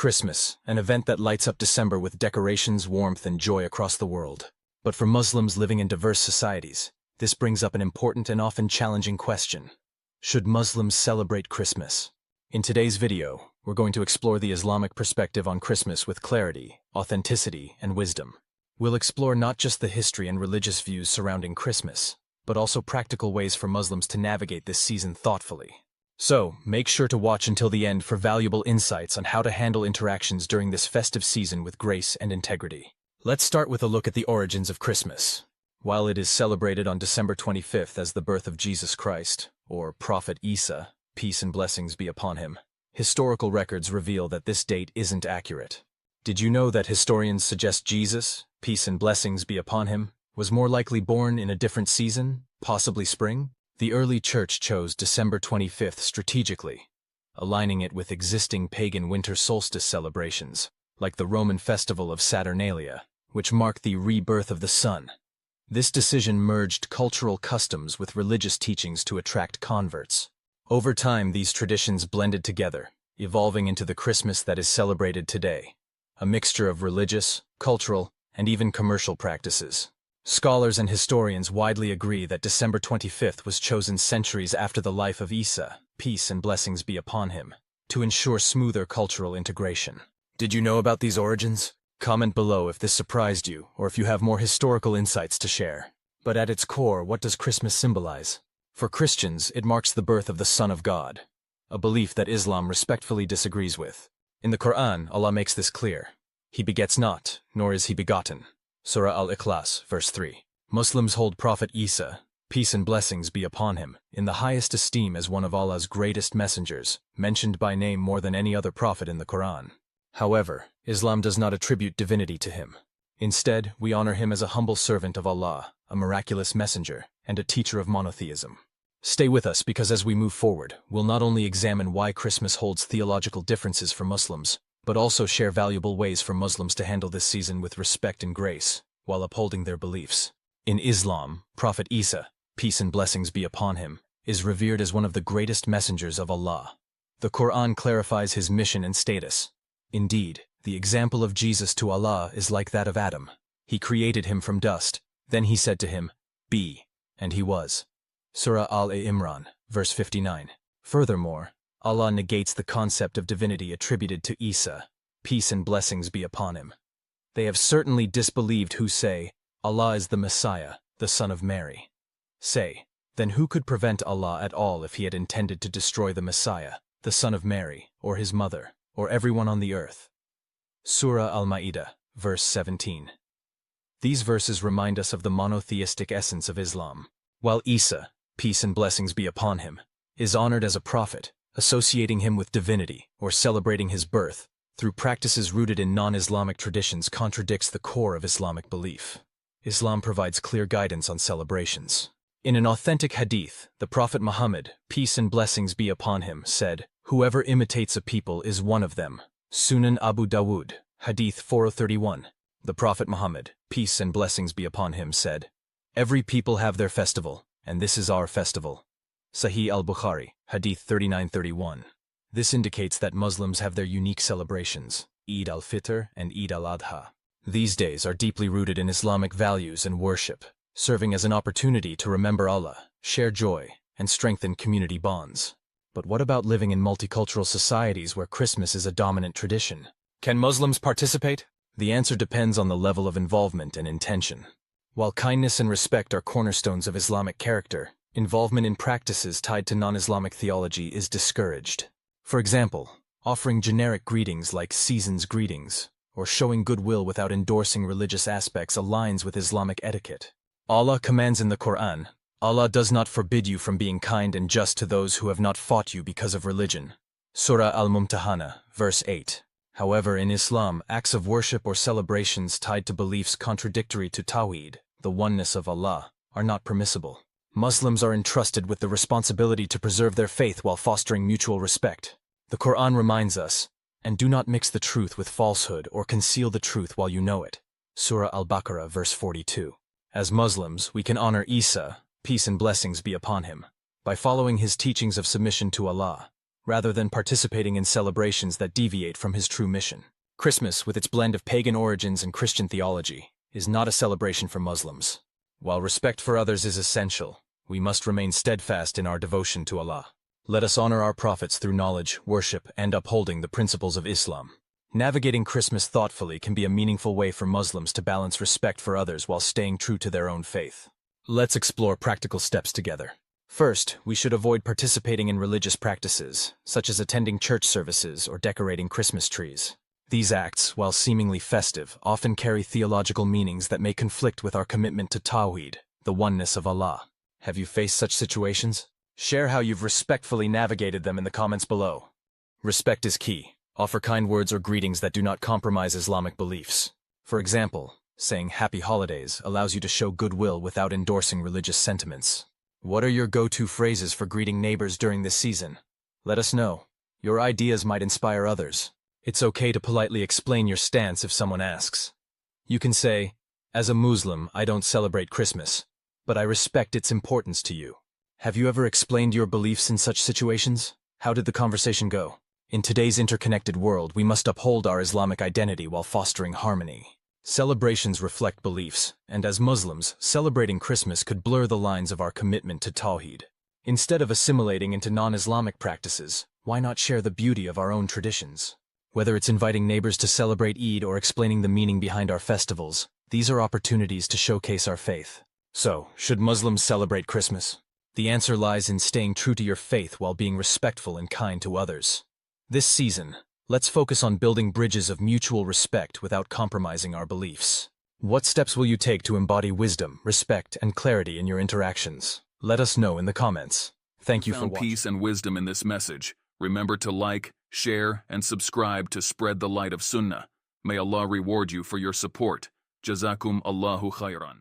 Christmas, an event that lights up December with decorations, warmth, and joy across the world. But for Muslims living in diverse societies, this brings up an important and often challenging question. Should Muslims celebrate Christmas? In today's video, we're going to explore the Islamic perspective on Christmas with clarity, authenticity, and wisdom. We'll explore not just the history and religious views surrounding Christmas, but also practical ways for Muslims to navigate this season thoughtfully. So, make sure to watch until the end for valuable insights on how to handle interactions during this festive season with grace and integrity. Let's start with a look at the origins of Christmas. While it is celebrated on December 25th as the birth of Jesus Christ, or Prophet Isa, peace and blessings be upon him, historical records reveal that this date isn't accurate. Did you know that historians suggest Jesus, peace and blessings be upon him, was more likely born in a different season, possibly spring? The early church chose December 25th strategically, aligning it with existing pagan winter solstice celebrations, like the Roman festival of Saturnalia, which marked the rebirth of the sun. This decision merged cultural customs with religious teachings to attract converts. Over time, these traditions blended together, evolving into the Christmas that is celebrated today, a mixture of religious, cultural, and even commercial practices. Scholars and historians widely agree that December 25th was chosen centuries after the life of Isa, peace and blessings be upon him, to ensure smoother cultural integration. Did you know about these origins? Comment below if this surprised you, or if you have more historical insights to share. But at its core, what does Christmas symbolize? For Christians, it marks the birth of the Son of God, a belief that Islam respectfully disagrees with. In the Qur'an, Allah makes this clear. He begets not, nor is he begotten. Surah Al-Ikhlas, verse 3. Muslims hold Prophet Isa, peace and blessings be upon him, in the highest esteem as one of Allah's greatest messengers, mentioned by name more than any other prophet in the Qur'an. However, Islam does not attribute divinity to him. Instead, we honor him as a humble servant of Allah, a miraculous messenger, and a teacher of monotheism. Stay with us because as we move forward, we'll not only examine why Christmas holds theological differences for Muslims, but also share valuable ways for Muslims to handle this season with respect and grace, while upholding their beliefs. In Islam, Prophet Isa, peace and blessings be upon him, is revered as one of the greatest messengers of Allah. The Qur'an clarifies his mission and status. Indeed, the example of Jesus to Allah is like that of Adam. He created him from dust, then he said to him, "Be," and he was. Surah Al-Imran, verse 59. Furthermore, Allah negates the concept of divinity attributed to Isa, peace and blessings be upon him. They have certainly disbelieved who say, Allah is the Messiah, the Son of Mary. Say, then who could prevent Allah at all if he had intended to destroy the Messiah, the Son of Mary, or his mother, or everyone on the earth? Surah Al-Ma'idah, verse 17. These verses remind us of the monotheistic essence of Islam. While Isa, peace and blessings be upon him, is honored as a prophet, associating him with divinity or celebrating his birth through practices rooted in non-Islamic traditions contradicts the core of Islamic belief. Islam provides clear guidance on celebrations. In an authentic hadith, the Prophet Muhammad, peace and blessings be upon him, said, "Whoever imitates a people is one of them." Sunan Abu Dawud, Hadith 4031. The Prophet Muhammad, peace and blessings be upon him, said, "Every people have their festival, and this is our festival." Sahih al-Bukhari, Hadith 3931. This indicates that Muslims have their unique celebrations, Eid al-Fitr and Eid al-Adha. These days are deeply rooted in Islamic values and worship, serving as an opportunity to remember Allah, share joy, and strengthen community bonds. But what about living in multicultural societies where Christmas is a dominant tradition? Can Muslims participate? The answer depends on the level of involvement and intention. While kindness and respect are cornerstones of Islamic character, involvement in practices tied to non-Islamic theology is discouraged. For example, offering generic greetings like season's greetings, or showing goodwill without endorsing religious aspects aligns with Islamic etiquette. Allah commands in the Qur'an, Allah does not forbid you from being kind and just to those who have not fought you because of religion. Surah Al-Mumtahana, verse 8. However, in Islam, acts of worship or celebrations tied to beliefs contradictory to Tawheed, the oneness of Allah, are not permissible. Muslims are entrusted with the responsibility to preserve their faith while fostering mutual respect. The Qur'an reminds us, "And do not mix the truth with falsehood or conceal the truth while you know it." Surah Al-Baqarah, verse 42. As Muslims, we can honor Isa, peace and blessings be upon him, by following his teachings of submission to Allah, rather than participating in celebrations that deviate from his true mission. Christmas, with its blend of pagan origins and Christian theology, is not a celebration for Muslims. While respect for others is essential, we must remain steadfast in our devotion to Allah. Let us honor our prophets through knowledge, worship, and upholding the principles of Islam. Navigating Christmas thoughtfully can be a meaningful way for Muslims to balance respect for others while staying true to their own faith. Let's explore practical steps together. First, we should avoid participating in religious practices, such as attending church services or decorating Christmas trees. These acts, while seemingly festive, often carry theological meanings that may conflict with our commitment to Tawheed, the oneness of Allah. Have you faced such situations? Share how you've respectfully navigated them in the comments below. Respect is key. Offer kind words or greetings that do not compromise Islamic beliefs. For example, saying Happy Holidays allows you to show goodwill without endorsing religious sentiments. What are your go-to phrases for greeting neighbors during this season? Let us know. Your ideas might inspire others. It's okay to politely explain your stance if someone asks. You can say, "As a Muslim, I don't celebrate Christmas, but I respect its importance to you." Have you ever explained your beliefs in such situations? How did the conversation go? In today's interconnected world, we must uphold our Islamic identity while fostering harmony. Celebrations reflect beliefs, and as Muslims, celebrating Christmas could blur the lines of our commitment to Tawheed. Instead of assimilating into non-Islamic practices, why not share the beauty of our own traditions? Whether it's inviting neighbors to celebrate Eid or explaining the meaning behind our festivals, these are opportunities to showcase our faith. So, should Muslims celebrate Christmas? The answer lies in staying true to your faith while being respectful and kind to others. This season, let's focus on building bridges of mutual respect without compromising our beliefs. What steps will you take to embody wisdom, respect, and clarity in your interactions? Let us know in the comments. Thank you for watching. Peace and wisdom in this message. Remember to like, share, and subscribe to spread the light of Sunnah. May Allah reward you for your support. Jazakum Allahu khairan.